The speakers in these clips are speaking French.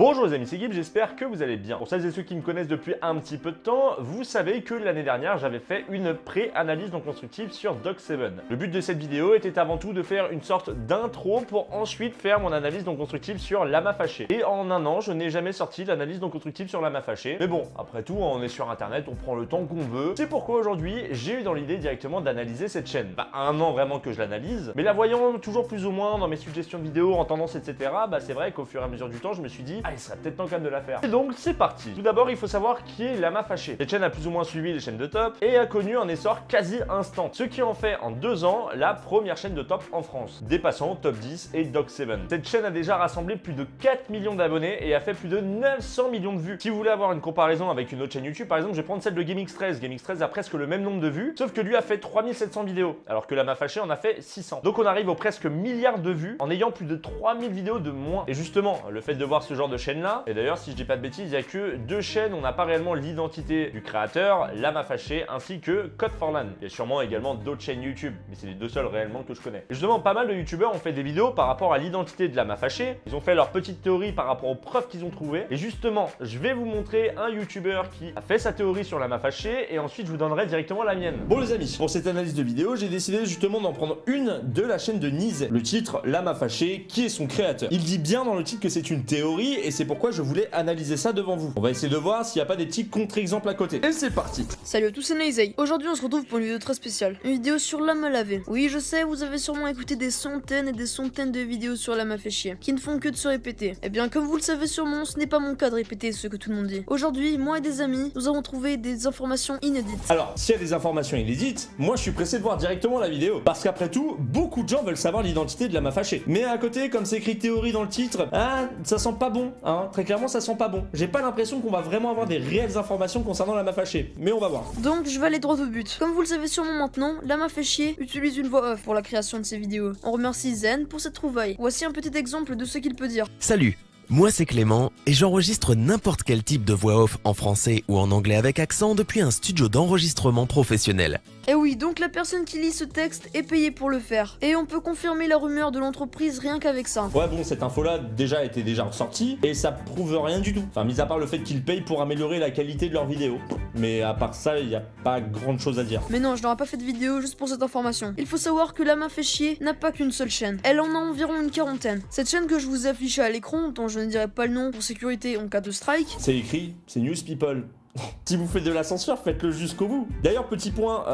Bonjour les amis, c'est Guib, j'espère que vous allez bien. Pour celles et ceux qui me connaissent depuis un petit peu de temps, vous savez que l'année dernière, j'avais fait une pré-analyse non constructive sur Doc7. Le but de cette vidéo était avant tout de faire une sorte d'intro pour ensuite faire mon analyse non constructive sur Lama Fâché. Et en un an, je n'ai jamais sorti l'analyse non constructive sur Lama Fâché. Mais bon, après tout, on est sur internet, on prend le temps qu'on veut. C'est pourquoi aujourd'hui, j'ai eu dans l'idée directement d'analyser cette chaîne. Un an vraiment que je l'analyse, mais la voyant toujours plus ou moins dans mes suggestions de vidéos, en tendance, etc. C'est vrai qu'au fur et à mesure du temps, je me suis dit, il serait peut-être temps quand même de la faire. Et donc, c'est parti. Tout d'abord, il faut savoir qui est Lama Fâché. Cette chaîne a plus ou moins suivi les chaînes de top et a connu un essor quasi instant. Ce qui en fait en 2 ans la première chaîne de top en France, dépassant Top 10 et Doc7. Cette chaîne a déjà rassemblé plus de 4 millions d'abonnés et a fait plus de 900 millions de vues. Si vous voulez avoir une comparaison avec une autre chaîne YouTube, par exemple, je vais prendre celle de GameX13. GameX13 a presque le même nombre de vues, sauf que lui a fait 3700 vidéos, alors que Lama Fâché en a fait 600. Donc on arrive au presque milliard de vues en ayant plus de 3000 vidéos de moins. Et justement, le fait de voir ce genre de chaîne là, et d'ailleurs si je dis pas de bêtises, il n'y a que 2 chaînes où on n'a pas réellement l'identité du créateur, Lama Fâché ainsi que Code4Lan. Il y a sûrement également d'autres chaînes YouTube, mais c'est les 2 seuls réellement que je connais. Et justement, pas mal de youtubeurs ont fait des vidéos par rapport à l'identité de Lama Fâché. Ils ont fait leur petite théorie par rapport aux preuves qu'ils ont trouvées. Et justement, je vais vous montrer un youtubeur qui a fait sa théorie sur Lama Fâché et ensuite je vous donnerai directement la mienne. Bon les amis, pour cette analyse de vidéo, j'ai décidé justement d'en prendre une de la chaîne de Niz. Le titre Lama Fâché, qui est son créateur. Il dit bien dans le titre que c'est une théorie et c'est pourquoi je voulais analyser ça devant vous. On va essayer de voir s'il n'y a pas des petits contre-exemples à côté. Et c'est parti. Salut à tous, c'est Naizei. Aujourd'hui on se retrouve pour une vidéo très spéciale. Une vidéo sur Lama Lavé. Oui, je sais, vous avez sûrement écouté des centaines et des centaines de vidéos sur Lama fait chier, qui ne font que de se répéter. Eh bien, comme vous le savez sûrement, ce n'est pas mon cas de répéter ce que tout le monde dit. Aujourd'hui, moi et des amis, nous avons trouvé des informations inédites. Alors, s'il y a des informations inédites, moi je suis pressé de voir directement la vidéo. Parce qu'après tout, beaucoup de gens veulent savoir l'identité de Lama Fâché. Mais à côté, comme c'est écrit théorie dans le titre, ça sent pas bon, hein. Très clairement, ça sent pas bon. J'ai pas l'impression qu'on va vraiment avoir des réelles informations concernant Lama Fâché. Mais on va voir. Donc, je vais aller droit au but. Comme vous le savez sûrement maintenant, Lama fait chier utilise une voix off pour la création de ses vidéos. On remercie Zen pour cette trouvaille. Voici un petit exemple de ce qu'il peut dire. Salut, moi c'est Clément et j'enregistre n'importe quel type de voix off en français ou en anglais avec accent depuis un studio d'enregistrement professionnel. Et oui, donc la personne qui lit ce texte est payée pour le faire. Et on peut confirmer la rumeur de l'entreprise rien qu'avec ça. Ouais bon, cette info-là était déjà ressortie et ça prouve rien du tout. Enfin, mis à part le fait qu'ils payent pour améliorer la qualité de leurs vidéos. Mais à part ça, il n'y a pas grande chose à dire. Mais non, je n'aurais pas fait de vidéo juste pour cette information. Il faut savoir que Lama fait chier n'a pas qu'une seule chaîne. Elle en a environ une quarantaine. Cette chaîne que je vous ai affichée à l'écran, dont je ne dirai pas le nom pour sécurité en cas de strike. C'est écrit, c'est News People. Si vous faites de la censure, faites-le jusqu'au bout. D'ailleurs, petit point,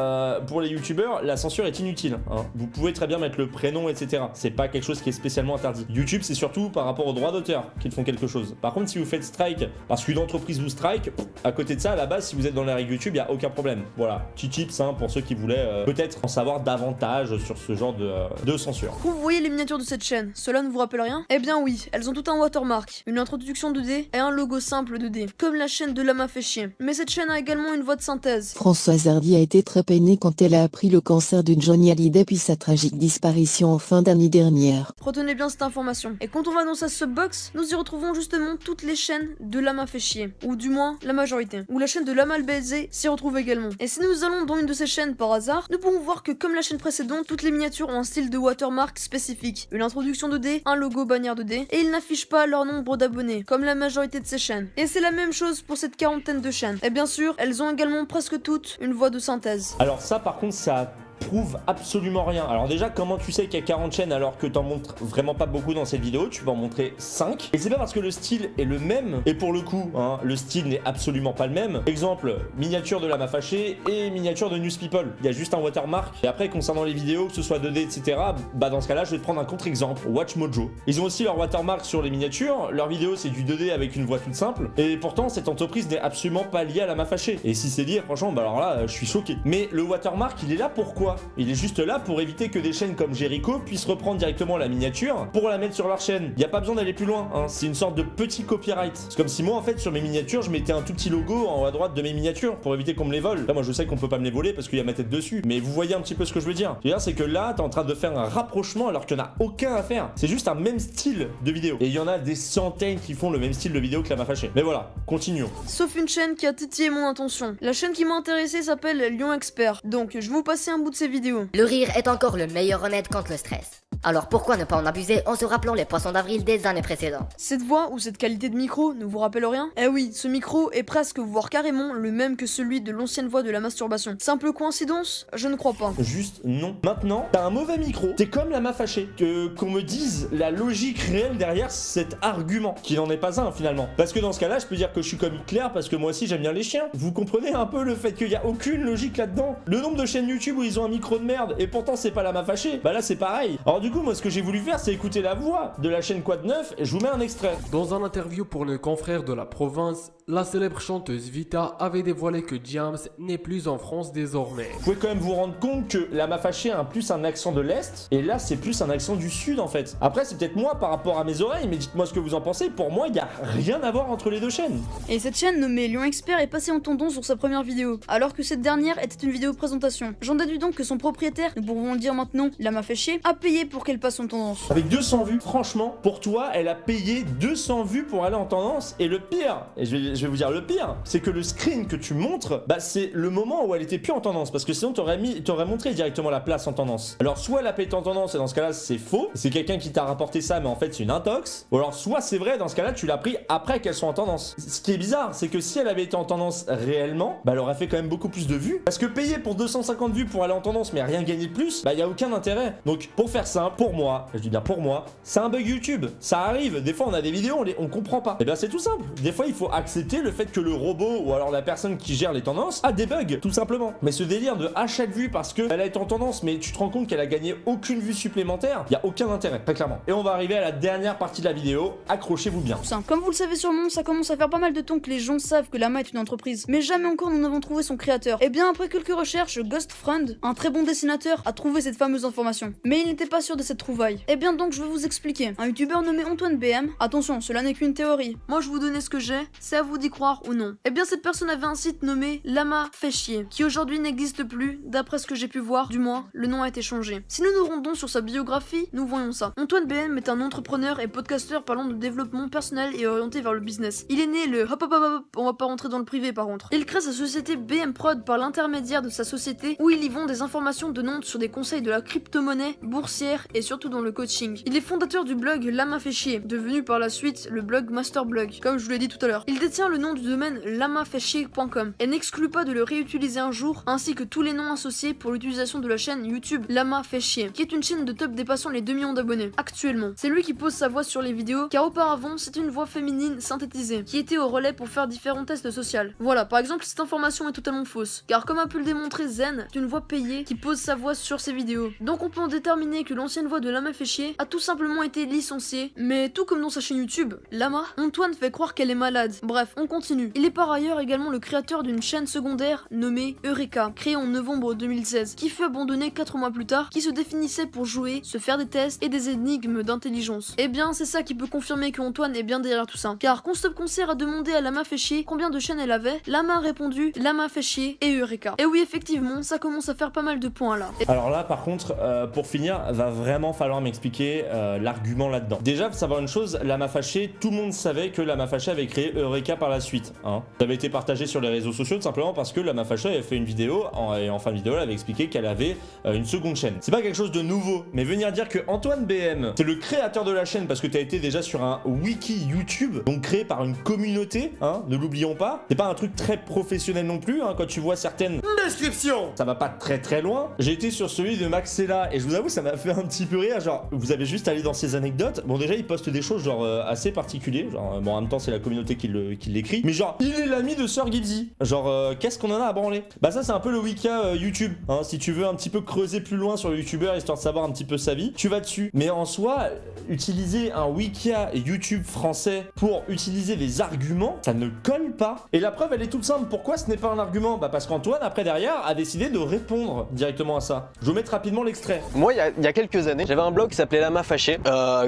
pour les youtubeurs, la censure est inutile, hein. Vous pouvez très bien mettre le prénom, etc. C'est pas quelque chose qui est spécialement interdit. YouTube, c'est surtout par rapport aux droits d'auteur qu'ils font quelque chose. Par contre, si vous faites strike parce qu'une entreprise vous strike, à côté de ça, à la base, si vous êtes dans les règles YouTube, il n'y a aucun problème. Voilà, petit tips hein, pour ceux qui voulaient peut-être en savoir davantage sur ce genre de censure. Vous voyez les miniatures de cette chaîne, cela ne vous rappelle rien? Eh bien oui, elles ont tout un watermark, une introduction 2D et un logo simple 2D, comme la chaîne de Lama fait chier. Mais cette chaîne a également une voix de synthèse. Françoise Hardy a été très peinée quand elle a appris le cancer d'une Johnny Hallyday puis sa tragique disparition en fin d'année dernière. Retenez bien cette information. Et quand on va dans sa subbox, nous y retrouvons justement toutes les chaînes de Lama fait chier, ou du moins la majorité. Ou la chaîne de Lama le baiser s'y retrouve également. Et si nous allons dans une de ces chaînes par hasard, nous pouvons voir que comme la chaîne précédente, toutes les miniatures ont un style de watermark spécifique, une introduction 2D, un logo bannière 2D, et ils n'affichent pas leur nombre d'abonnés, comme la majorité de ces chaînes. Et c'est la même chose pour cette quarantaine de chaînes. Et bien sûr, elles ont également presque toutes une voix de synthèse. Alors ça par contre ça prouve absolument rien. Alors déjà, comment tu sais qu'il y a 40 chaînes alors que t'en montres vraiment pas beaucoup dans cette vidéo? Tu vas en montrer 5. Et c'est pas parce que le style est le même, et pour le coup, hein, le style n'est absolument pas le même. Exemple, miniature de Lama Fâché et miniature de News People. Il y a juste un watermark. Et après, concernant les vidéos, que ce soit 2D, etc., bah dans ce cas-là, je vais te prendre un contre-exemple, WatchMojo. Ils ont aussi leur watermark sur les miniatures. Leur vidéo, c'est du 2D avec une voix toute simple. Et pourtant, cette entreprise n'est absolument pas liée à Lama Fâché. Et si c'est dire, franchement, bah alors là, je suis choqué. Mais le watermark, il est là pourquoi? Il est juste là pour éviter que des chaînes comme Jericho puissent reprendre directement la miniature pour la mettre sur leur chaîne. Il n'y a pas besoin d'aller plus loin, hein. C'est une sorte de petit copyright. C'est comme si moi en fait sur mes miniatures je mettais un tout petit logo en haut à droite de mes miniatures pour éviter qu'on me les vole. Là moi je sais qu'on peut pas me les voler parce qu'il y a ma tête dessus. Mais vous voyez un petit peu ce que je veux dire. C'est que là t'es en train de faire un rapprochement alors qu'il n'y en a aucun à faire. C'est juste un même style de vidéo. Et il y en a des centaines qui font le même style de vidéo que Lama Fâché. Mais voilà, continuons. Sauf une chaîne qui a titillé mon attention. La chaîne qui m'a intéressé s'appelle Lion Expert. Donc je vais vous passer un bout de ses vidéos. Le rire est encore le meilleur remède contre le stress. Alors pourquoi ne pas en abuser en se rappelant les poissons d'avril des années précédentes? Cette voix ou cette qualité de micro ne vous rappelle rien? Eh oui, ce micro est presque voire carrément le même que celui de l'ancienne voix de la masturbation. Simple coïncidence? Je ne crois pas. Juste non. Maintenant, t'as un mauvais micro. T'es comme la ma fâchée. Qu'on me dise la logique réelle derrière cet argument, qui n'en est pas un finalement. Parce que dans ce cas-là, je peux dire que je suis comme Hitler parce que moi aussi j'aime bien les chiens. Vous comprenez un peu le fait qu'il n'y a aucune logique là-dedans? Le nombre de chaînes YouTube où ils ont un micro de merde et pourtant c'est pas la ma fâchée, bah là c'est pareil. Alors du coup, moi ce que j'ai voulu faire, c'est écouter la voix de la chaîne Quad 9 et je vous mets un extrait. Dans un interview pour le confrère de la province, la célèbre chanteuse Vita avait dévoilé que Diams n'est plus en France désormais. Vous pouvez quand même vous rendre compte que la ma fâchée a plus un accent de l'Est et là c'est plus un accent du Sud en fait. Après c'est peut-être moi par rapport à mes oreilles, mais dites-moi ce que vous en pensez. Pour moi il n'y a rien à voir entre les deux chaînes. Et cette chaîne nommée Lion Expert est passée en tendance sur sa première vidéo, alors que cette dernière était une vidéo présentation. J'en déduis donc que son propriétaire, nous pouvons le dire maintenant, la m'a fait chier, a payé pour qu'elle passe en tendance. Avec 200 vues, franchement, pour toi, elle a payé 200 vues pour aller en tendance. Et le pire, et je vais vous dire le pire, c'est que le screen que tu montres, bah c'est le moment où elle était plus en tendance. Parce que sinon, t'aurais montré directement la place en tendance. Alors, soit elle a payé en tendance, et dans ce cas-là, c'est faux. C'est quelqu'un qui t'a rapporté ça, mais en fait, c'est une intox. Ou alors, soit c'est vrai, dans ce cas-là, tu l'as pris après qu'elles sont en tendance. Ce qui est bizarre, c'est que si elle avait été en tendance réellement, bah elle aurait fait quand même beaucoup plus de vues. Parce que payer pour 250 vues pour aller en tendance, mais rien gagner de plus, bah il y a aucun intérêt. Donc, pour faire simple, pour moi, je dis bien pour moi, c'est un bug YouTube. Ça arrive. Des fois, on a des vidéos, on comprend pas. Et bien, c'est tout simple. Des fois, il faut accepter le fait que le robot ou alors la personne qui gère les tendances a des bugs, tout simplement. Mais ce délire de à chaque vue parce que elle a été en tendance, mais tu te rends compte qu'elle a gagné aucune vue supplémentaire, il y a aucun intérêt, très clairement. Et on va arriver à la dernière partie de la vidéo. Accrochez-vous bien. Comme vous le savez sûrement, ça commence à faire pas mal de temps que les gens savent que Lama est une entreprise, mais jamais encore nous n'avons trouvé son créateur. Et bien après quelques recherches, Ghost Friend, un très bon dessinateur, a trouvé cette fameuse information. Mais il n'était pas sûr de cette trouvaille. Et bien donc je vais vous expliquer. Un youtubeur nommé Antoine BM, attention, cela n'est qu'une théorie. Moi je vous donnais ce que j'ai, c'est à vous d'y croire ou non. Et bien cette personne avait un site nommé Lama fait chier, qui aujourd'hui n'existe plus, d'après ce que j'ai pu voir, du moins, le nom a été changé. Si nous nous rendons sur sa biographie, nous voyons ça. Antoine BM est un entrepreneur et podcasteur parlant de développement personnel et orienté vers le business. Il est né le hop hop hop hop, on va pas rentrer dans le privé par contre. Il crée sa société BM Prod par l'intermédiaire de sa société où il y vend des informations donnantes sur des conseils de la crypto-monnaie, boursière et surtout dans le coaching. Il est fondateur du blog Lama fait chier, devenu par la suite le blog Masterblog, comme je vous l'ai dit tout à l'heure. Il détient le nom du domaine lamafaichier.com et n'exclut pas de le réutiliser un jour, ainsi que tous les noms associés pour l'utilisation de la chaîne YouTube Lama fait chier, qui est une chaîne de top dépassant les 2 millions d'abonnés actuellement. C'est lui qui pose sa voix sur les vidéos, car auparavant c'était une voix féminine synthétisée, qui était au relais pour faire différents tests sociaux. Voilà, par exemple cette information est totalement fausse, car comme a pu le démontrer Zen, c'est une voix payée qui pose sa voix sur ses vidéos. Donc on peut en déterminer que l'ancienne voix de Lama fait chier a tout simplement été licenciée, mais tout comme dans sa chaîne YouTube, Lama, Antoine fait croire qu'elle est malade. Bref, on continue. Il est par ailleurs également le créateur d'une chaîne secondaire nommée Eureka, créée en novembre 2016, qui fut abandonnée 4 mois plus tard, qui se définissait pour jouer, se faire des tests et des énigmes d'intelligence. Et bien c'est ça qui peut confirmer que Antoine est bien derrière tout ça, car quand Stop Concert a demandé à Lama fait chier combien de chaînes elle avait, Lama a répondu Lama fait chier et Eureka. Et oui effectivement, ça commence à faire pas mal de points là. Alors là par contre, pour finir, va vraiment falloir m'expliquer l'argument là-dedans. Déjà, faut savoir une chose, Lama fâché, tout le monde savait que Lama fâché avait créé Eureka par la suite. Hein. Ça avait été partagé sur les réseaux sociaux tout simplement parce que Lama fâché avait fait une vidéo et en fin de vidéo elle avait expliqué qu'elle avait une seconde chaîne. C'est pas quelque chose de nouveau, mais venir dire que Antoine BM, c'est le créateur de la chaîne parce que t'as été déjà sur un wiki YouTube, donc créé par une communauté, hein, ne l'oublions pas. C'est pas un truc très professionnel non plus, hein, quand tu vois certaines descriptions, ça va pas très loin. J'ai été sur celui de Maxella et je vous avoue ça m'a fait un petit peu rire, genre vous avez juste allé dans ses anecdotes. Bon déjà il poste des choses genre assez particuliers, genre bon en même temps c'est la communauté qui l'écrit, mais genre il est l'ami de Sir Gibzy. Genre qu'est-ce qu'on en a à branler? Bah ça c'est un peu le Wika YouTube, hein, si tu veux un petit peu creuser plus loin sur le youtubeur histoire de savoir un petit peu sa vie, tu vas dessus. Mais en soi, utiliser un Wika YouTube français pour utiliser des arguments, ça ne colle pas. Et la preuve elle est toute simple, pourquoi ce n'est pas un argument? Bah parce qu'Antoine après derrière a décidé de répondre directement à ça. Je vais vous mettre rapidement l'extrait. Moi il y a quelques années, j'avais un blog qui s'appelait Lama Fâché,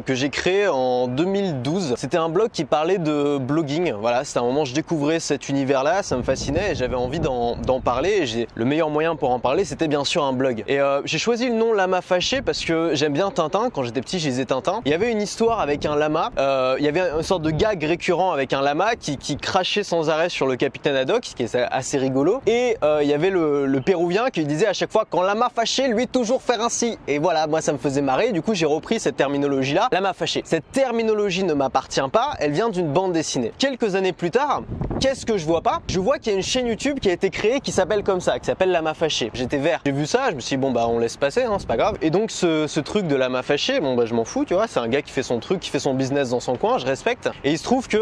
que j'ai créé en 2012. C'était un blog qui parlait de blogging, voilà, C'était un moment, je découvrais cet univers-là, ça me fascinait et j'avais envie d'en parler. Et le meilleur moyen pour en parler, c'était bien sûr un blog. Et j'ai choisi le nom Lama Fâché parce que j'aime bien Tintin. Quand j'étais petit, je lisais Tintin. Il y avait une histoire avec un lama. Il y avait une sorte de gag récurrent avec un lama qui crachait sans arrêt sur le capitaine Haddock, ce qui est assez rigolo. Et il y avait le péruvien qui disait à chaque fois quand lama fâché, lui toujours faire ainsi. Et voilà, moi ça me faisait marrer. Du coup, j'ai repris cette terminologie-là, Lama Fâché. Cette terminologie ne m'appartient pas. Elle vient d'une bande dessinée. Quelques années plus tard, qu'est-ce que je vois pas? Je vois qu'il y a une chaîne YouTube qui a été créée qui s'appelle comme ça, qui s'appelle Lama Fâché. J'étais vert. J'ai vu ça, je me suis dit bon bah on laisse passer, hein, c'est pas grave. Et donc ce truc de Lama Fâché, bon bah je m'en fous, tu vois, c'est un gars qui fait son truc, qui fait son business dans son coin, je respecte. Et il se trouve que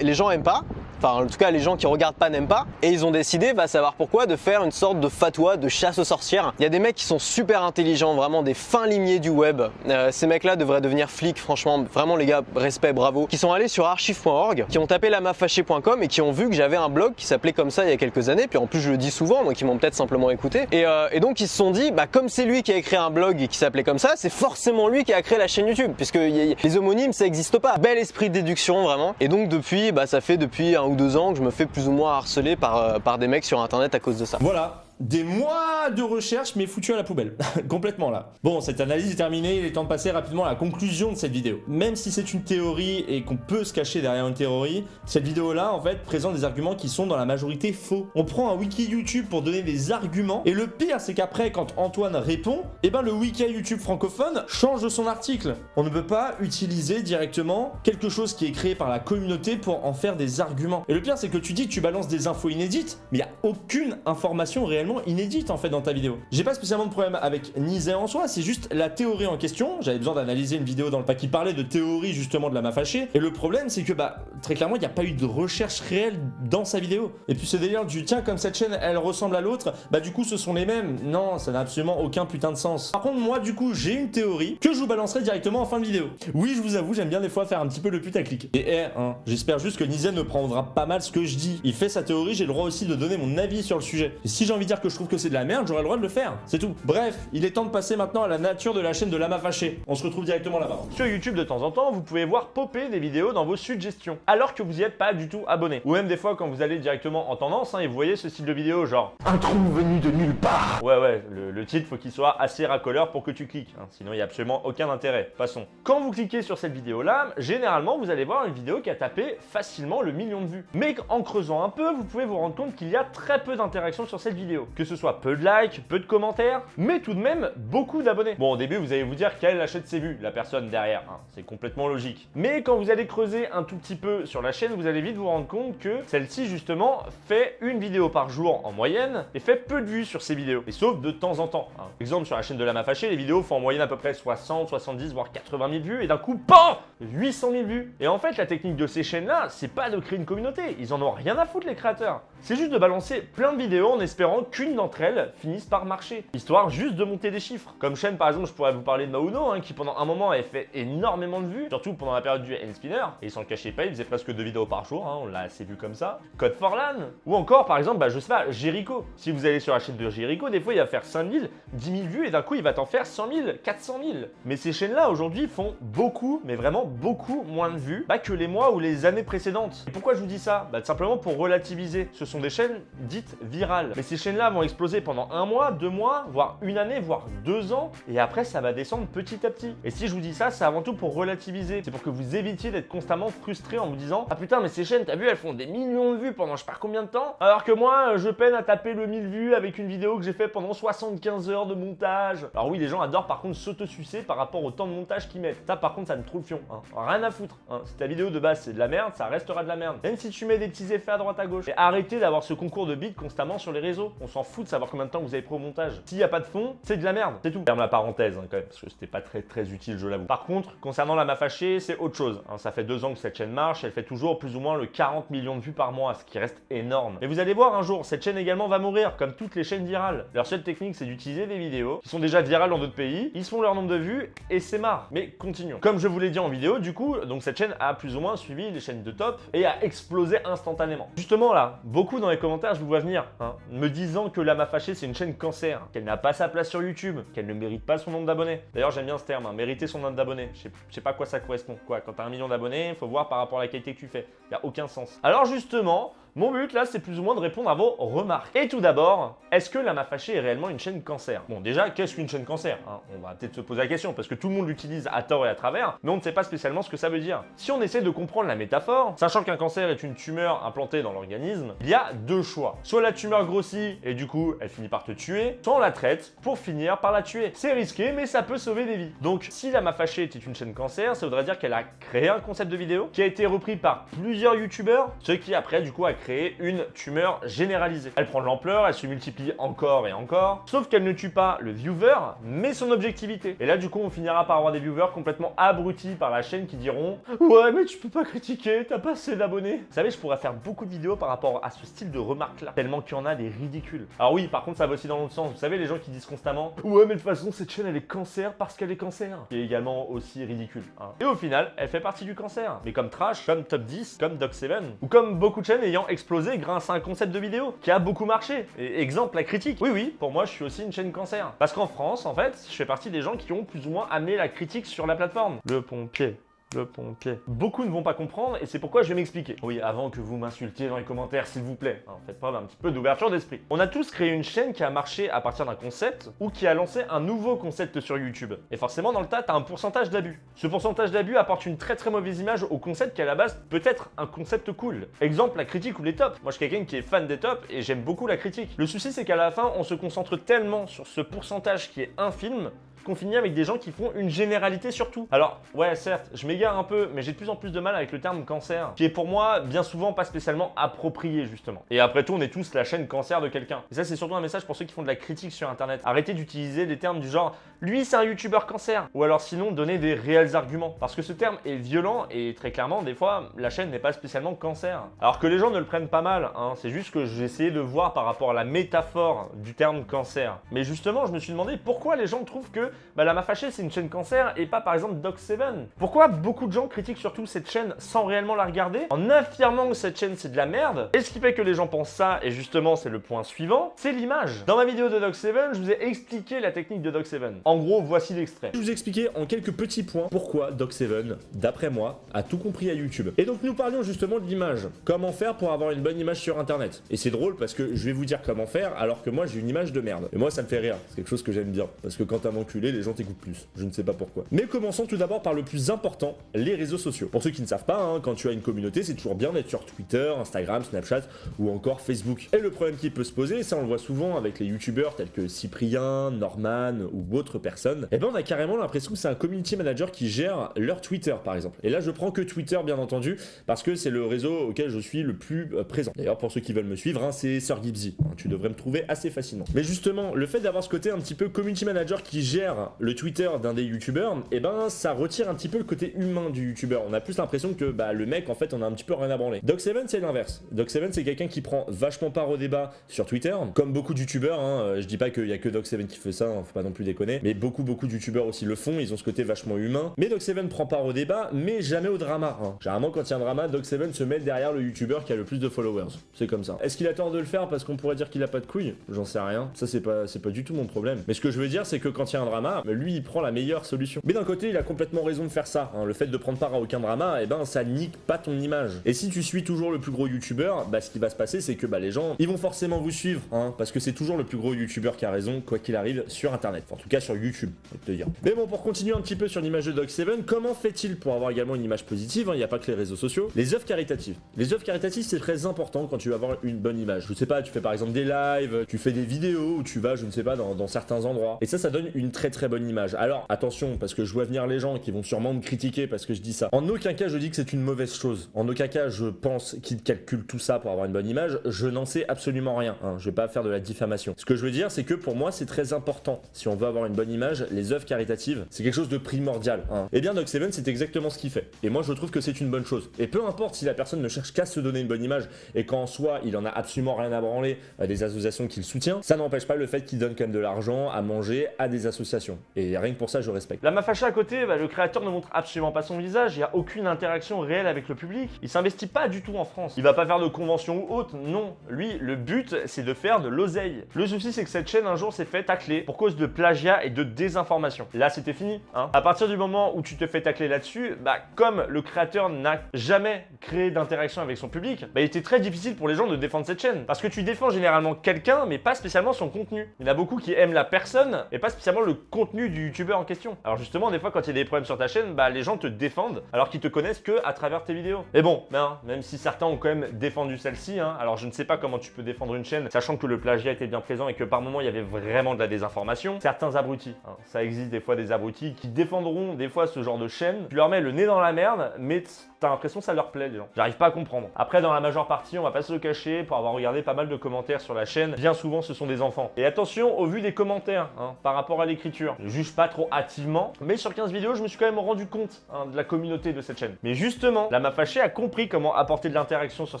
les gens aiment pas. Enfin, en tout cas, les gens qui regardent pas n'aiment pas. Et ils ont décidé, va savoir pourquoi, de faire une sorte de fatwa, de chasse aux sorcières. Il y a des mecs qui sont super intelligents, vraiment des fins limiers du web. Ces mecs-là devraient devenir flics, franchement. Vraiment, les gars, respect, bravo. Qui sont allés sur archive.org, qui ont tapé lamafâché.com et qui ont vu que j'avais un blog qui s'appelait comme ça il y a quelques années. Puis en plus, je le dis souvent, donc ils m'ont peut-être simplement écouté. Et donc, ils se sont dit, bah, comme c'est lui qui a écrit un blog qui s'appelait comme ça, c'est forcément lui qui a créé la chaîne YouTube. Puisque les homonymes, ça n'existe pas. Bel esprit de déduction, vraiment. Et donc, depuis, ça fait depuis 1 ou 2 ans que je me fais plus ou moins harceler par des mecs sur internet à cause de ça. Voilà. Des mois de recherche mais foutu à la poubelle, complètement là. Bon, cette analyse est terminée, il est temps de passer rapidement à la conclusion de cette vidéo. Même si c'est une théorie et qu'on peut se cacher derrière une théorie, cette vidéo là en fait présente des arguments qui sont dans la majorité faux. On prend un wiki YouTube pour donner des arguments et le pire c'est qu'après quand Antoine répond, eh ben le wiki YouTube francophone change son article. On ne peut pas utiliser directement quelque chose qui est créé par la communauté pour en faire des arguments. Et le pire c'est que tu dis que tu balances des infos inédites, mais il n'y a aucune information réellement inédite en fait dans ta vidéo. J'ai pas spécialement de problème avec Nizet en soi, c'est juste la théorie en question. J'avais besoin d'analyser une vidéo dans le pack qui parlait de théorie justement de Lama Fâché. Et le problème c'est que très clairement il n'y a pas eu de recherche réelle dans sa vidéo. Et puis ce délire du tiens comme cette chaîne elle ressemble à l'autre, du coup ce sont les mêmes. Non, ça n'a absolument aucun putain de sens. Par contre moi du coup j'ai une théorie que je vous balancerai directement en fin de vidéo. Oui je vous avoue j'aime bien des fois faire un petit peu le putaclic. Et j'espère juste que Nizet ne prendra pas mal ce que je dis. Il fait sa théorie, j'ai le droit aussi de donner mon avis sur le sujet. Et si j'ai envie de dire que je trouve que c'est de la merde, j'aurai le droit de le faire. C'est tout. Bref, il est temps de passer maintenant à la nature de la chaîne de Lama Fâché. On se retrouve directement là-bas. Sur YouTube, de temps en temps, vous pouvez voir popper des vidéos dans vos suggestions, alors que vous n'y êtes pas du tout abonné. Ou même des fois, quand vous allez directement en tendance, et vous voyez ce style de vidéo, genre un trou venu de nulle part. Ouais, le titre, faut qu'il soit assez racoleur pour que tu cliques. Sinon, il n'y a absolument aucun intérêt. Passons. Quand vous cliquez sur cette vidéo-là, généralement, vous allez voir une vidéo qui a tapé facilement le 1 million de vues. Mais en creusant un peu, vous pouvez vous rendre compte qu'il y a très peu d'interactions sur cette vidéo. Que ce soit peu de likes, peu de commentaires, mais tout de même beaucoup d'abonnés. Bon, au début, vous allez vous dire qu'elle achète ses vues, la personne derrière, c'est complètement logique. Mais quand vous allez creuser un tout petit peu sur la chaîne, vous allez vite vous rendre compte que celle-ci, justement, fait une vidéo par jour en moyenne et fait peu de vues sur ses vidéos, et sauf de temps en temps. Exemple, sur la chaîne de Lama Fâché, les vidéos font en moyenne à peu près 60, 70, voire 80 000 vues, et d'un coup, PAM 800 000 vues. Et en fait, la technique de ces chaînes-là, c'est pas de créer une communauté, ils en ont rien à foutre les créateurs. C'est juste de balancer plein de vidéos en espérant qu'une d'entre elles finisse par marcher, histoire juste de monter des chiffres. Comme chaîne par exemple, je pourrais vous parler de Mauno, qui pendant un moment avait fait énormément de vues, surtout pendant la période du N-Spinner, et il s'en cachait pas, il faisait presque 2 vidéos par jour, on l'a assez vu comme ça. Code for LAN, ou encore par exemple, je sais pas, Jericho. Si vous allez sur la chaîne de Jericho, des fois il va faire 5 000, 10 000 vues, et d'un coup il va t'en faire 100 000, 400 000. Mais ces chaînes-là aujourd'hui font beaucoup, mais vraiment beaucoup moins de vues que les mois ou les années précédentes. Et pourquoi je vous dis ça? Tout simplement pour relativiser. Ce sont des chaînes dites virales. Mais ces chaînes-là vont exploser pendant 1 mois, 2 mois, voire 1 année, voire 2 ans, et après ça va descendre petit à petit. Et si je vous dis ça, c'est avant tout pour relativiser. C'est pour que vous évitiez d'être constamment frustré en vous disant ah putain mais ces chaînes, t'as vu, elles font des millions de vues pendant je sais pas combien de temps, alors que moi je peine à taper le 1000 vues avec une vidéo que j'ai fait pendant 75 heures de montage. Alors oui, les gens adorent par contre s'auto-sucer par rapport au temps de montage qu'ils mettent. Ça par contre ça me trouve le fion, rien à foutre. Si ta vidéo de base c'est de la merde, ça restera de la merde. Même si tu mets des petits effets à droite à gauche. Et arrêtez d'avoir ce concours de bits constamment sur les réseaux. On s'en fout de savoir combien de temps vous avez pris au montage. S'il n'y a pas de fond, c'est de la merde, c'est tout. Ferme la parenthèse quand même, parce que c'était pas très utile, je l'avoue. Par contre, concernant Lama Fâché, c'est autre chose. Ça fait 2 ans que cette chaîne marche, elle fait toujours plus ou moins le 40 millions de vues par mois, ce qui reste énorme. Mais vous allez voir un jour, cette chaîne également va mourir, comme toutes les chaînes virales. Leur seule technique, c'est d'utiliser des vidéos qui sont déjà virales dans d'autres pays, ils se font leur nombre de vues et c'est marre. Mais continuons. Comme je vous l'ai dit en vidéo, du coup, donc cette chaîne a plus ou moins suivi les chaînes de top et a explosé instantanément. Justement là, beaucoup dans les commentaires, je vous vois venir, me disant disant que Lama Fâché c'est une chaîne cancer, qu'elle n'a pas sa place sur YouTube, qu'elle ne mérite pas son nombre d'abonnés. D'ailleurs j'aime bien ce terme, hein, mériter son nombre d'abonnés. Je sais pas à quoi ça correspond. Quoi, quand t'as 1 million d'abonnés, il faut voir par rapport à la qualité que tu fais. Il n'y a aucun sens. Alors justement, mon but là, c'est plus ou moins de répondre à vos remarques. Et tout d'abord, est-ce que Lama Fâché est réellement une chaîne cancer? Bon, déjà, qu'est-ce qu'une chaîne cancer, hein? On va peut-être se poser la question, parce que tout le monde l'utilise à tort et à travers, mais on ne sait pas spécialement ce que ça veut dire. Si on essaie de comprendre la métaphore, sachant qu'un cancer est une tumeur implantée dans l'organisme, il y a deux choix. Soit la tumeur grossit et du coup, elle finit par te tuer, soit on la traite pour finir par la tuer. C'est risqué, mais ça peut sauver des vies. Donc, si Lama Fâché était une chaîne cancer, ça voudrait dire qu'elle a créé un concept de vidéo qui a été repris par plusieurs youtubeurs, ce qui après, du coup, a créé une tumeur généralisée. Elle prend de l'ampleur, elle se multiplie encore et encore, sauf qu'elle ne tue pas le viewer, mais son objectivité. Et là, du coup, on finira par avoir des viewers complètement abrutis par la chaîne qui diront « Ouais, mais tu peux pas critiquer, t'as pas assez d'abonnés. » Vous savez, je pourrais faire beaucoup de vidéos par rapport à ce style de remarques-là, tellement qu'il y en a des ridicules. Alors oui, par contre, ça va aussi dans l'autre sens. Vous savez, les gens qui disent constamment « Ouais, mais de toute façon, cette chaîne, elle est cancer parce qu'elle est cancer. » Qui est également aussi ridicule. Hein. Et au final, elle fait partie du cancer. Mais comme Trash, comme Top 10, comme Doc7, ou comme beaucoup de chaînes ayant explosé grâce à un concept de vidéo qui a beaucoup marché. Et exemple, la critique. Oui, pour moi, je suis aussi une chaîne cancer. Parce qu'en France, en fait, je fais partie des gens qui ont plus ou moins amené la critique sur la plateforme. Le pompier. Le pompier. Beaucoup ne vont pas comprendre et c'est pourquoi je vais m'expliquer. Oui, avant que vous m'insultiez dans les commentaires, s'il vous plaît. Hein, faites preuve un petit peu d'ouverture d'esprit. On a tous créé une chaîne qui a marché à partir d'un concept ou qui a lancé un nouveau concept sur YouTube. Et forcément, dans le tas, t'as un pourcentage d'abus. Ce pourcentage d'abus apporte une très mauvaise image au concept qui à la base peut être un concept cool. Exemple, la critique ou les tops. Moi, je suis quelqu'un qui est fan des tops et j'aime beaucoup la critique. Le souci, c'est qu'à la fin, on se concentre tellement sur ce pourcentage qui est infime qu'on finit avec des gens qui font une généralité sur tout. Alors, ouais, certes, je m'égare un peu, mais j'ai de plus en plus de mal avec le terme cancer, qui est pour moi bien souvent pas spécialement approprié, justement. Et après tout, on est tous la chaîne cancer de quelqu'un. Et ça, c'est surtout un message pour ceux qui font de la critique sur Internet. Arrêtez d'utiliser des termes du genre « lui, c'est un youtubeur cancer » ou alors sinon, donnez des réels arguments. Parce que ce terme est violent et très clairement, des fois, la chaîne n'est pas spécialement cancer. Alors que les gens ne le prennent pas mal, hein. C'est juste que j'ai essayé de voir par rapport à la métaphore du terme cancer. Mais justement, je me suis demandé pourquoi les gens trouvent que Lama Fâché c'est une chaîne cancer et pas par exemple Doc7. Pourquoi beaucoup de gens critiquent surtout cette chaîne sans réellement la regarder, en affirmant que cette chaîne c'est de la merde? Et ce qui fait que les gens pensent ça, et justement c'est le point suivant, c'est l'image. Dans ma vidéo de Doc7, je vous ai expliqué la technique de Doc7. En gros, voici l'extrait. Je vous ai expliqué en quelques petits points pourquoi Doc7, d'après moi, a tout compris à YouTube. Et donc nous parlions justement de l'image. Comment faire pour avoir une bonne image sur Internet. Et c'est drôle parce que je vais vous dire comment faire alors que moi j'ai une image de merde. Et moi ça me fait rire, c'est quelque chose que j'aime bien. Parce que quand t'as enculé, les gens t'écoutent plus. Je ne sais pas pourquoi. Mais commençons tout d'abord par le plus important, les réseaux sociaux. Pour ceux qui ne savent pas, hein, quand tu as une communauté, c'est toujours bien d'être sur Twitter, Instagram, Snapchat ou encore Facebook. Et le problème qui peut se poser, ça on le voit souvent avec les youtubeurs tels que Cyprien, Norman ou autres personnes, et ben on a carrément l'impression que c'est un community manager qui gère leur Twitter par exemple. Et là je prends que Twitter bien entendu, parce que c'est le réseau auquel je suis le plus présent. D'ailleurs pour ceux qui veulent me suivre, hein, c'est Sir Gibbsy. Hein, tu devrais me trouver assez facilement. Mais justement, le fait d'avoir ce côté un petit peu community manager qui gère le Twitter d'un des youtubeurs, et ben ça retire un petit peu le côté humain du youtubeur. On a plus l'impression que bah, le mec en fait on a un petit peu rien à branler. Doc7 c'est l'inverse. Doc7 c'est quelqu'un qui prend vachement part au débat sur Twitter, comme beaucoup de youtubeurs, hein. Je dis pas qu'il y a que Doc7 qui fait ça, hein, faut pas non plus déconner, mais beaucoup de youtubeurs aussi le font, ils ont ce côté vachement humain. Mais Doc7 prend part au débat, mais jamais au drama. Hein. Généralement quand il y a un drama, Doc7 se met derrière le youtubeur qui a le plus de followers. C'est comme ça. Est-ce qu'il a tort de le faire parce qu'on pourrait dire qu'il a pas de couilles? J'en sais rien. Ça c'est pas du tout mon problème. Mais ce que je veux dire c'est que quand il y a un drama, lui il prend la meilleure solution. Mais d'un côté, il a complètement raison de faire ça. Hein. Le fait de prendre part à aucun drama, et ben ça nique pas ton image. Et si tu suis toujours le plus gros youtubeur, bah ce qui va se passer, c'est que bah les gens, ils vont forcément vous suivre, hein, parce que c'est toujours le plus gros youtubeur qui a raison, quoi qu'il arrive, sur internet. Enfin, en tout cas sur YouTube, je vais te dire. Mais bon, pour continuer un petit peu sur l'image de Doc7, comment fait-il pour avoir également une image positive? Il n'y a pas que les réseaux sociaux. Les œuvres caritatives. Les œuvres caritatives, c'est très important quand tu veux avoir une bonne image. Je sais pas, tu fais par exemple des lives, tu fais des vidéos, où tu vas, je ne sais pas, dans certains endroits. Et ça donne une très bonne image. Alors, attention, parce que je vois venir les gens qui vont sûrement me critiquer parce que je dis ça. En aucun cas je dis que c'est une mauvaise chose. En aucun cas je pense qu'ils calculent tout ça pour avoir une bonne image. Je n'en sais absolument rien. Hein. Je vais pas faire de la diffamation. Ce que je veux dire, c'est que pour moi c'est très important. Si on veut avoir une bonne image, les œuvres caritatives, c'est quelque chose de primordial. Hein. Et bien Doc7 c'est exactement ce qu'il fait. Et moi je trouve que c'est une bonne chose. Et peu importe si la personne ne cherche qu'à se donner une bonne image et qu'en soi il en a absolument rien à branler des associations qu'il soutient, ça n'empêche pas le fait qu'il donne quand même de l'argent à manger à des associations conversation. Et rien que pour ça, je respecte. La Mafaché à côté, le créateur ne montre absolument pas son visage, il n'y a aucune interaction réelle avec le public. Il s'investit pas du tout en France. Il va pas faire de convention ou autre, non. Lui, le but, c'est de faire de l'oseille. Le souci, c'est que cette chaîne un jour s'est fait tacler pour cause de plagiat et de désinformation. Là, c'était fini, hein. À partir du moment où tu te fais tacler là-dessus, comme le créateur n'a jamais créé d'interaction avec son public, il était très difficile pour les gens de défendre cette chaîne. Parce que tu défends généralement quelqu'un, mais pas spécialement son contenu. Il y en a beaucoup qui aiment la personne, et pas spécialement le contenu du youtubeur en question. Alors justement, des fois, quand il y a des problèmes sur ta chaîne, les gens te défendent, alors qu'ils te connaissent que à travers tes vidéos. Et bon, même si certains ont quand même défendu celle-ci, alors je ne sais pas comment tu peux défendre une chaîne, sachant que le plagiat était bien présent et que par moment il y avait vraiment de la désinformation. Certains abrutis, ça existe des fois des abrutis qui défendront des fois ce genre de chaîne. Tu leur mets le nez dans la merde, mais t'as l'impression que ça leur plaît, les gens. J'arrive pas à comprendre. Après, dans la majeure partie, on va pas se le cacher, pour avoir regardé pas mal de commentaires sur la chaîne, bien souvent ce sont des enfants. Et attention au vu des commentaires, par rapport à l'écriture. Je juge pas trop hâtivement, mais sur 15 vidéos, je me suis quand même rendu compte de la communauté de cette chaîne. Mais justement, la Mafaché a compris comment apporter de l'interaction sur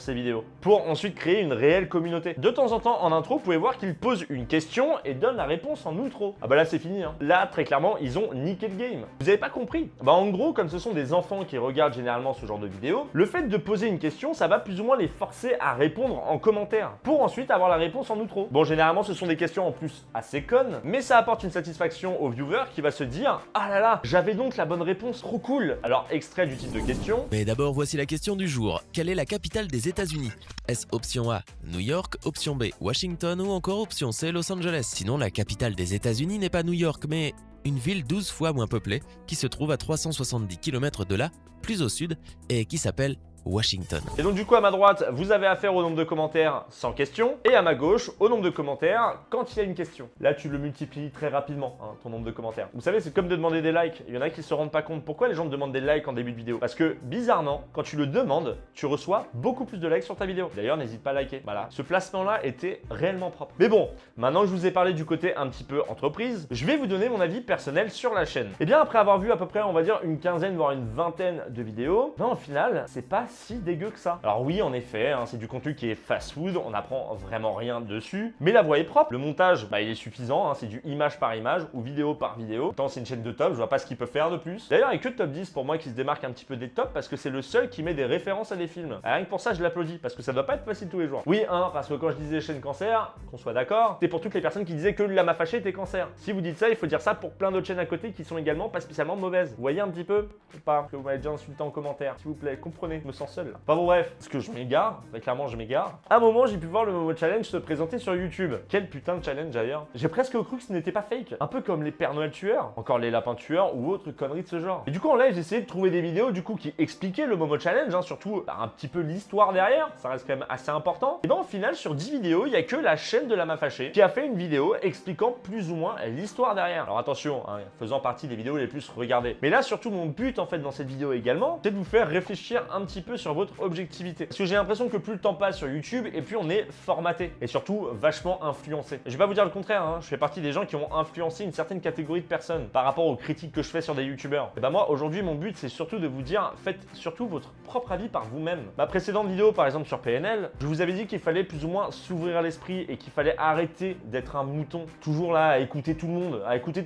ses vidéos, pour ensuite créer une réelle communauté. De temps en temps, en intro, vous pouvez voir qu'il pose une question et donne la réponse en outro. Là, c'est fini. Là, très clairement, ils ont niqué le game. Vous avez pas compris? En gros, comme ce sont des enfants qui regardent généralement ce genre de vidéos, le fait de poser une question, ça va plus ou moins les forcer à répondre en commentaire, pour ensuite avoir la réponse en outro. Bon, généralement, ce sont des questions en plus assez connes, mais ça apporte une satisfaction au viewer qui va se dire « Ah là là, j'avais donc la bonne réponse, trop cool !» Alors, extrait du titre de question. Mais d'abord, voici la question du jour. Quelle est la capitale des États-Unis? Est-ce option A, New York, option B, Washington ou encore option C, Los Angeles? Sinon, la capitale des États-Unis n'est pas New York, mais une ville 12 fois moins peuplée qui se trouve à 370 km de là, plus au sud, et qui s'appelle Washington. Et donc du coup à ma droite, vous avez affaire au nombre de commentaires sans question, et à ma gauche, au nombre de commentaires quand il y a une question. Là tu le multiplies très rapidement, ton nombre de commentaires. Vous savez, c'est comme de demander des likes. Il y en a qui se rendent pas compte. Pourquoi les gens te demandent des likes en début de vidéo? Parce que bizarrement, quand tu le demandes, tu reçois beaucoup plus de likes sur ta vidéo. D'ailleurs, n'hésite pas à liker. Voilà, ce placement-là était réellement propre. Mais bon, maintenant que je vous ai parlé du côté un petit peu entreprise, je vais vous donner mon avis personnel sur la chaîne. Et bien après avoir vu à peu près, on va dire, une quinzaine voire une vingtaine de vidéos, au final, c'est pas si dégueu que ça. Alors oui, en effet, c'est du contenu qui est fast-food, on n'apprend vraiment rien dessus, mais la voix est propre, le montage, il est suffisant, c'est du image par image ou vidéo par vidéo. Pourtant, c'est une chaîne de top, je vois pas ce qu'il peut faire de plus. D'ailleurs, il n'y a que Top 10 pour moi qui se démarque un petit peu des tops parce que c'est le seul qui met des références à des films. Et rien que pour ça, je l'applaudis parce que ça doit pas être facile tous les jours. Oui, parce que quand je disais chaîne cancer, qu'on soit d'accord, c'est pour toutes les personnes qui disaient que La Mafaché était cancer. Si vous dites ça, il faut dire ça pour plein d'autres chaînes à côté qui sont également pas spécialement mauvaises. Vous voyez un petit peu ou pas que vous m'avez déjà insulté en commentaire, s'il vous plaît, comprenez, je me sens seul là. Enfin bon bref, parce que je m'égare, très clairement je m'égare. À un moment, j'ai pu voir le Momo Challenge se présenter sur YouTube. Quel putain de challenge d'ailleurs. J'ai presque cru que ce n'était pas fake. Un peu comme les Pères Noël tueurs, encore les lapins tueurs ou autres conneries de ce genre. Et du coup en live, j'ai essayé de trouver des vidéos du coup qui expliquaient le Momo Challenge, surtout un petit peu l'histoire derrière, ça reste quand même assez important. Et ben au final, sur 10 vidéos, il n'y a que la chaîne de La Mafaché qui a fait une vidéo expliquant plus ou moins l'histoire derrière. Alors attention, faisant partie des vidéos les plus regardées. Mais là, surtout mon but en fait dans cette vidéo également, c'est de vous faire réfléchir un petit peu sur votre objectivité. Parce que j'ai l'impression que plus le temps passe sur YouTube et plus on est formaté et surtout vachement influencé. Et je vais pas vous dire le contraire, je fais partie des gens qui ont influencé une certaine catégorie de personnes par rapport aux critiques que je fais sur des youtubeurs. Et ben moi aujourd'hui mon but c'est surtout de vous dire faites surtout votre propre avis par vous-même. Ma précédente vidéo par exemple sur PNL, je vous avais dit qu'il fallait plus ou moins s'ouvrir l'esprit et qu'il fallait arrêter d'être un mouton, toujours là à écouter tout le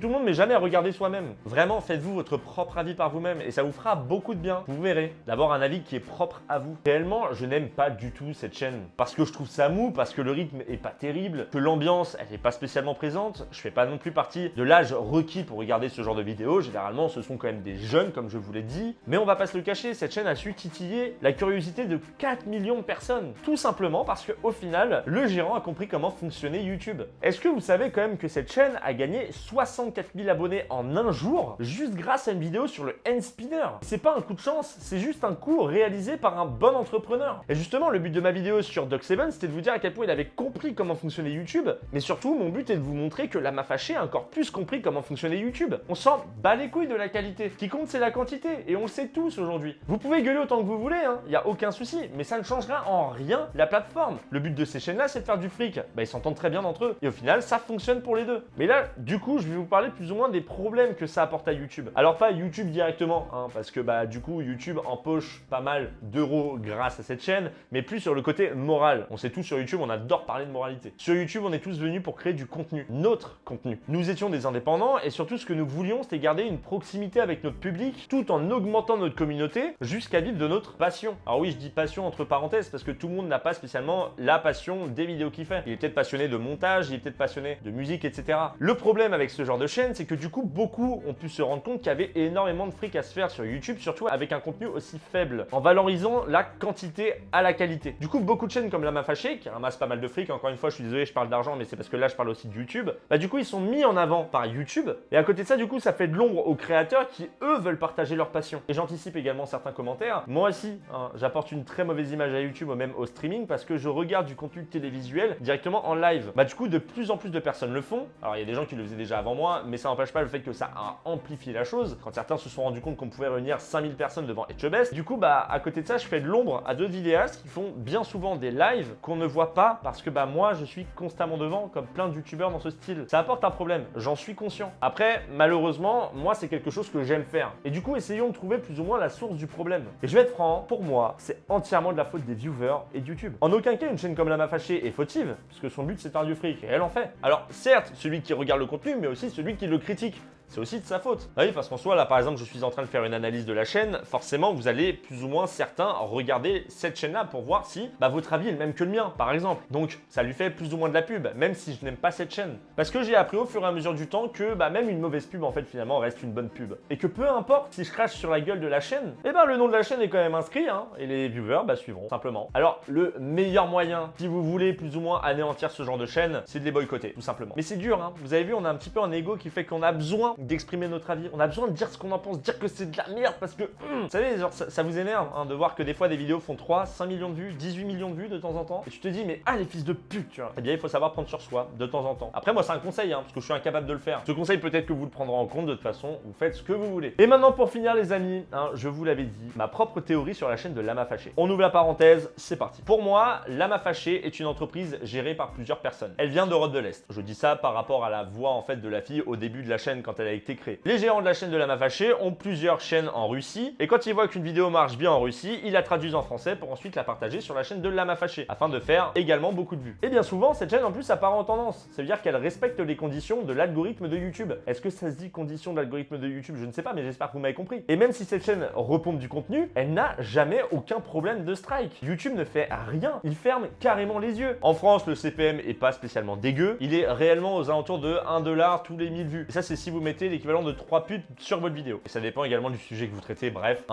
monde, mais jamais à regarder soi-même. Vraiment faites-vous votre propre avis par vous-même et ça vous fera beaucoup de bien. Vous verrez, d'avoir un avis qui est propre à vous. Réellement, je n'aime pas du tout cette chaîne parce que je trouve ça mou, parce que le rythme est pas terrible, que l'ambiance elle est pas spécialement présente. Je fais pas non plus partie de l'âge requis pour regarder ce genre de vidéos. Généralement, ce sont quand même des jeunes comme je vous l'ai dit, mais on va pas se le cacher, cette chaîne a su titiller la curiosité de 4 millions de personnes. Tout simplement parce qu'au final, le gérant a compris comment fonctionnait YouTube. Est-ce que vous savez quand même que cette chaîne a gagné 64 000 abonnés en un jour juste grâce à une vidéo sur le hand spinner? C'est pas un coup de chance, c'est juste un coup réalisé par un bon entrepreneur. Et justement, le but de ma vidéo sur Doc7, c'était de vous dire à quel point il avait compris comment fonctionnait YouTube, mais surtout, mon but est de vous montrer que La Mafaché a encore plus compris comment fonctionnait YouTube. On s'en bat les couilles de la qualité. Ce qui compte, c'est la quantité, et on le sait tous aujourd'hui. Vous pouvez gueuler autant que vous voulez, y a aucun souci, mais ça ne changera en rien la plateforme. Le but de ces chaînes-là, c'est de faire du fric. Ils s'entendent très bien entre eux, et au final, ça fonctionne pour les deux. Mais là, du coup, je vais vous parler plus ou moins des problèmes que ça apporte à YouTube. Alors pas YouTube directement, parce que du coup, YouTube empoche pas mal d'euros grâce à cette chaîne, mais plus sur le côté moral. On sait tous sur YouTube, on adore parler de moralité. Sur YouTube, on est tous venus pour créer du contenu, notre contenu. Nous étions des indépendants et surtout ce que nous voulions, c'était garder une proximité avec notre public tout en augmentant notre communauté jusqu'à vivre de notre passion. Alors oui, je dis passion entre parenthèses parce que tout le monde n'a pas spécialement la passion des vidéos qu'il fait. Il est peut-être passionné de montage, il est peut-être passionné de musique, etc. Le problème avec ce genre de chaîne, c'est que du coup, beaucoup ont pu se rendre compte qu'il y avait énormément de fric à se faire sur YouTube, surtout avec un contenu aussi faible, en valorisant la quantité à la qualité. Du coup, beaucoup de chaînes comme Lama Fâché, qui ramassent pas mal de fric, encore une fois, je suis désolé, je parle d'argent, mais c'est parce que là, je parle aussi de YouTube, bah du coup, ils sont mis en avant par YouTube, et à côté de ça, du coup, ça fait de l'ombre aux créateurs qui, eux, veulent partager leur passion. Et j'anticipe également certains commentaires. Moi aussi, hein, j'apporte une très mauvaise image à YouTube ou même au streaming parce que je regarde du contenu télévisuel directement en live. Bah du coup, de plus en plus de personnes le font. Alors, il y a des gens qui le faisaient déjà avant moi, mais ça n'empêche pas le fait que ça a amplifié la chose. Quand certains se sont rendus compte qu'on pouvait réunir 5000 personnes devant Etchebest, du coup, bah à côté de ça, je fais de l'ombre à d'autres vidéastes qui font bien souvent des lives qu'on ne voit pas parce que bah moi, je suis constamment devant comme plein de youtubeurs dans ce style. Ça apporte un problème, j'en suis conscient. Après, malheureusement, moi, c'est quelque chose que j'aime faire. Et du coup, essayons de trouver plus ou moins la source du problème. Et je vais être franc, pour moi, c'est entièrement de la faute des viewers et de YouTube. En aucun cas, une chaîne comme Lama Fâché est fautive, puisque son but c'est de faire du fric, et elle en fait. Alors, certes, celui qui regarde le contenu, mais aussi celui qui le critique. C'est aussi de sa faute. Ah oui, parce qu'en soi, là, par exemple, je suis en train de faire une analyse de la chaîne. Forcément, vous allez plus ou moins certains regarder cette chaîne-là pour voir si bah, votre avis est le même que le mien, par exemple. Donc, ça lui fait plus ou moins de la pub, même si je n'aime pas cette chaîne. Parce que j'ai appris au fur et à mesure du temps que bah, même une mauvaise pub, en fait, finalement, reste une bonne pub. Et que peu importe si je crache sur la gueule de la chaîne, eh ben, le nom de la chaîne est quand même inscrit, hein, et les viewers bah, suivront, simplement. Alors, le meilleur moyen, si vous voulez plus ou moins anéantir ce genre de chaîne, c'est de les boycotter, tout simplement. Mais c'est dur, hein. Vous avez vu, on a un petit peu un ego qui fait qu'on a besoin d'exprimer notre avis. On a besoin de dire ce qu'on en pense, dire que c'est de la merde parce que, vous savez, genre, ça vous énerve hein, de voir que des fois des vidéos font 3, 5 millions de vues, 18 millions de vues de temps en temps. Et tu te dis, mais ah, les fils de pute, tu vois. Eh bien, il faut savoir prendre sur soi de temps en temps. Après, moi, c'est un conseil, hein, parce que je suis incapable de le faire. Ce conseil, peut-être que vous le prendrez en compte de toute façon. Vous faites ce que vous voulez. Et maintenant, pour finir, les amis, hein, je vous l'avais dit, ma propre théorie sur la chaîne de Lama Fâché. On ouvre la parenthèse, c'est parti. Pour moi, Lama Fâché est une entreprise gérée par plusieurs personnes. Elle vient d'Europe de l'Est. Je dis ça par rapport à la voix en fait de la fille au début de la chaîne quand elle a été créée. Les gérants de la chaîne de Lama Fâché ont plusieurs chaînes en Russie et quand ils voient qu'une vidéo marche bien en Russie, ils la traduisent en français pour ensuite la partager sur la chaîne de Lama Fâché afin de faire également beaucoup de vues. Et bien souvent, cette chaîne en plus apparaît en tendance. Ça veut dire qu'elle respecte les conditions de l'algorithme de YouTube. Est-ce que ça se dit conditions de l'algorithme de YouTube? Je ne sais pas, mais j'espère que vous m'avez compris. Et même si cette chaîne repompe du contenu, elle n'a jamais aucun problème de strike. YouTube ne fait rien. Il ferme carrément les yeux. En France, le CPM est pas spécialement dégueu. Il est réellement aux alentours de 1$ tous les 1000 vues. Et ça, c'est si vous mettez l'équivalent de 3 putes sur votre vidéo. Et ça dépend également du sujet que vous traitez. Bref,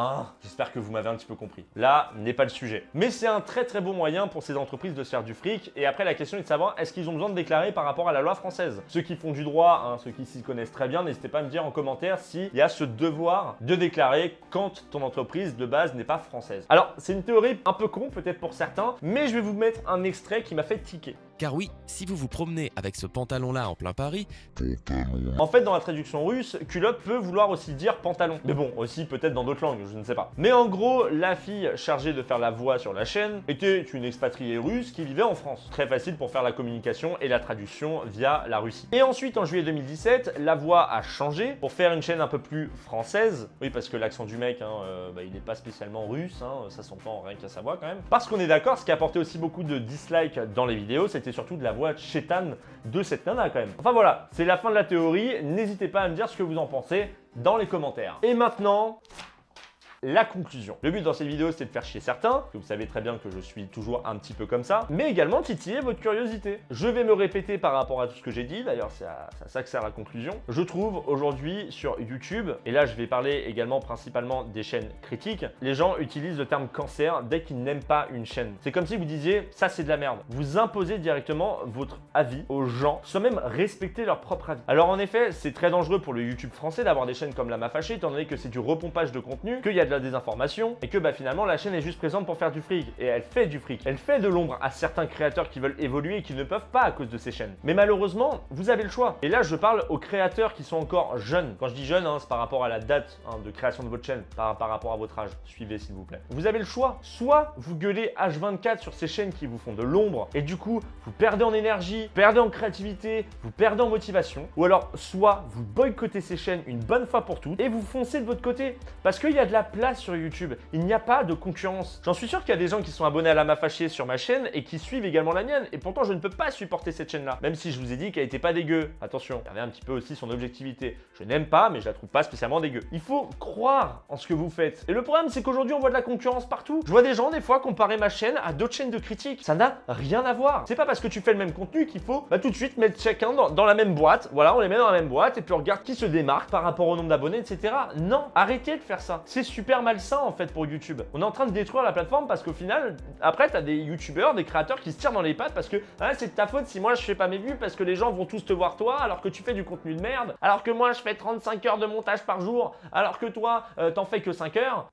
j'espère que vous m'avez un petit peu compris. Là n'est pas le sujet. Mais c'est un très très bon moyen pour ces entreprises de se faire du fric. Et après, la question est de savoir est-ce qu'ils ont besoin de déclarer par rapport à la loi française. Ceux qui font du droit, hein, ceux qui s'y connaissent très bien, n'hésitez pas à me dire en commentaire s'il y a ce devoir de déclarer quand ton entreprise de base n'est pas française. Alors, c'est une théorie un peu con peut-être pour certains, mais je vais vous mettre un extrait qui m'a fait tiquer. Car oui, si vous vous promenez avec ce pantalon-là en plein Paris... En fait, dans la traduction russe, culotte peut vouloir aussi dire pantalon. Mais bon, aussi peut-être dans d'autres langues, je ne sais pas. Mais en gros, la fille chargée de faire la voix sur la chaîne était une expatriée russe qui vivait en France. Très facile pour faire la communication et la traduction via la Russie. Et ensuite, en juillet 2017, la voix a changé pour faire une chaîne un peu plus française. Oui, parce que l'accent du mec, il n'est pas spécialement russe, ça s'entend rien qu'à sa voix quand même. Parce qu'on est d'accord, ce qui a apporté aussi beaucoup de dislikes dans les vidéos, c'était surtout de la voix chétane de cette nana quand même. Enfin voilà, c'est la fin de la théorie. N'hésitez pas à me dire ce que vous en pensez dans les commentaires. Et maintenant... la conclusion. Le but dans cette vidéo, c'est de faire chier certains, que vous savez très bien que je suis toujours un petit peu comme ça, mais également titiller votre curiosité. Je vais me répéter par rapport à tout ce que j'ai dit, d'ailleurs c'est à ça que sert la conclusion. Je trouve aujourd'hui sur YouTube, et là je vais parler également principalement des chaînes critiques, les gens utilisent le terme cancer dès qu'ils n'aiment pas une chaîne. C'est comme si vous disiez, ça c'est de la merde. Vous imposez directement votre avis aux gens, sans même respecter leur propre avis. Alors en effet, c'est très dangereux pour le YouTube français d'avoir des chaînes comme Lama Fâché, étant donné que c'est du repompage de contenu, qu'il y a de la désinformation et que finalement la chaîne est juste présente pour faire du fric et elle fait du fric. Elle fait de l'ombre à certains créateurs qui veulent évoluer et qui ne peuvent pas à cause de ces chaînes. Mais malheureusement, vous avez le choix. Et là, je parle aux créateurs qui sont encore jeunes. Quand je dis jeunes, c'est par rapport à la date de création de votre chaîne, par rapport à votre âge. Suivez s'il vous plaît. Vous avez le choix. Soit vous gueulez H24 sur ces chaînes qui vous font de l'ombre et du coup, vous perdez en énergie, perdez en créativité, vous perdez en motivation. Ou alors, soit vous boycottez ces chaînes une bonne fois pour toutes et vous foncez de votre côté. Parce qu'il y a de la place place sur YouTube. Il n'y a pas de concurrence. J'en suis sûr qu'il y a des gens qui sont abonnés à Lama Fâché sur ma chaîne et qui suivent également la mienne. Et pourtant, je ne peux pas supporter cette chaîne-là. Même si je vous ai dit qu'elle n'était pas dégueu. Attention, regardez un petit peu aussi son objectivité. Je n'aime pas, mais je la trouve pas spécialement dégueu. Il faut croire en ce que vous faites. Et le problème, c'est qu'aujourd'hui, on voit de la concurrence partout. Je vois des gens, des fois, comparer ma chaîne à d'autres chaînes de critiques. Ça n'a rien à voir. C'est pas parce que tu fais le même contenu qu'il faut tout de suite mettre chacun dans la même boîte. Voilà, on les met dans la même boîte et puis on regarde qui se démarque par rapport au nombre d'abonnés, etc. Non, arrêtez de faire ça. C'est super malsain en fait pour YouTube. On est en train de détruire la plateforme parce qu'au final, après, t'as des youtubeurs, des créateurs qui se tirent dans les pattes parce que ah, c'est de ta faute si moi je fais pas mes vues parce que les gens vont tous te voir toi alors que tu fais du contenu de merde, alors que moi je fais 35 heures de montage par jour, alors que toi t'en fais que 5 heures.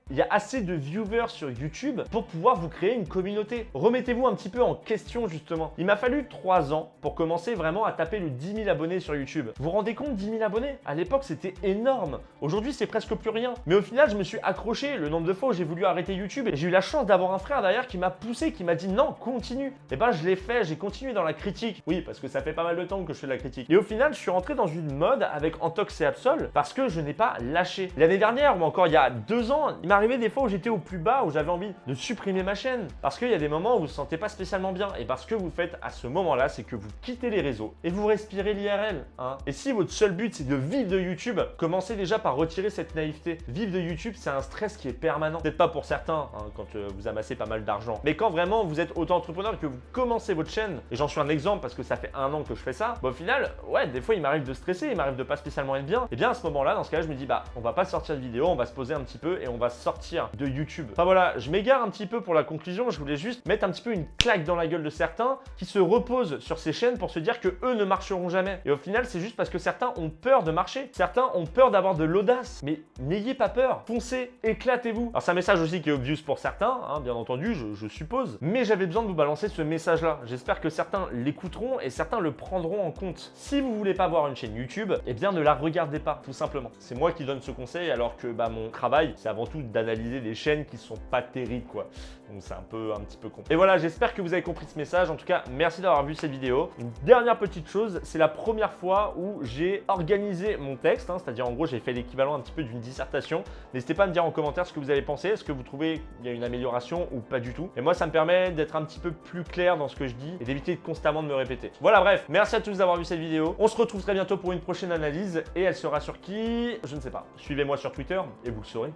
Il y a assez de viewers sur YouTube pour pouvoir vous créer une communauté. Remettez-vous un petit peu en question justement. Il m'a fallu 3 ans pour commencer vraiment à taper le 10 000 abonnés sur YouTube. Vous vous rendez compte, 10 000 abonnés? À l'époque, c'était énorme. Aujourd'hui, c'est presque plus rien. Mais au final, je me suis accroché. Le nombre de fois où j'ai voulu arrêter YouTube, et j'ai eu la chance d'avoir un frère derrière qui m'a poussé, qui m'a dit non, continue. Et ben, je l'ai fait. J'ai continué dans la critique. Oui, parce que ça fait pas mal de temps que je fais de la critique. Et au final, je suis rentré dans une mode avec Antox et Absol parce que je n'ai pas lâché. L'année dernière, ou encore il y a 2 ans, il m'arrivait des fois où j'étais au plus bas, où j'avais envie de supprimer ma chaîne. Parce qu'il y a des moments où vous ne vous sentez pas spécialement bien. Et parce que vous faites à ce moment-là, c'est que vous quittez les réseaux et vous respirez l'IRL. Et si votre seul but c'est de vivre de YouTube, commencez déjà par retirer cette naïveté. Vivre de YouTube, c'est un stress qui est permanent. Peut-être pas pour certains, quand vous amassez pas mal d'argent. Mais quand vraiment vous êtes auto-entrepreneur et que vous commencez votre chaîne, et j'en suis un exemple parce que ça fait 1 an que je fais ça, au final, ouais, des fois il m'arrive de stresser, il m'arrive de pas spécialement être bien. Et bien à ce moment-là, dans ce cas-là, je me dis bah on va pas sortir de vidéo, on va se poser un petit peu et on va sortir de YouTube. Enfin voilà, je m'égare un petit peu pour la conclusion, je voulais juste mettre un petit peu une claque dans la gueule de certains qui se reposent sur ces chaînes pour se dire que eux ne marcheront jamais. Et au final, c'est juste parce que certains ont peur de marcher. Certains ont peur d'avoir de l'audace. Mais n'ayez pas peur. Foncez, éclatez-vous. Alors c'est un message aussi qui est obvious pour certains, bien entendu, je suppose. Mais j'avais besoin de vous balancer ce message-là. J'espère que certains l'écouteront et certains le prendront en compte. Si vous voulez pas avoir une chaîne YouTube, eh bien ne la regardez pas, tout simplement. C'est moi qui donne ce conseil alors que mon travail, c'est avant tout d'analyser des chaînes qui sont pas terribles, quoi. Donc c'est un petit peu con. Et voilà, j'espère que vous avez compris ce message. En tout cas, merci d'avoir vu cette vidéo. Une dernière petite chose, c'est la première fois où j'ai organisé mon texte, c'est-à-dire en gros j'ai fait l'équivalent un petit peu d'une dissertation. N'hésitez pas à me dire en commentaire ce que vous avez pensé. Est-ce que vous trouvez qu'il y a une amélioration ou pas du tout? Et moi ça me permet d'être un petit peu plus clair dans ce que je dis et d'éviter constamment de me répéter. Voilà, bref, merci à tous d'avoir vu cette vidéo. On se retrouve très bientôt pour une prochaine analyse et elle sera sur qui? Je ne sais pas. Suivez-moi sur Twitter et vous le saurez.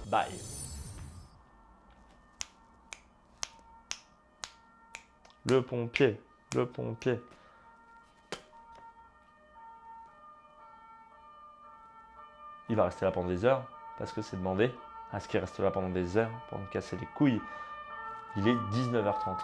Bye. Le pompier, le pompier. Il va rester là pendant des heures, parce que c'est demandé à ce qu'il reste là pendant des heures pour me casser les couilles. Il est 19h30.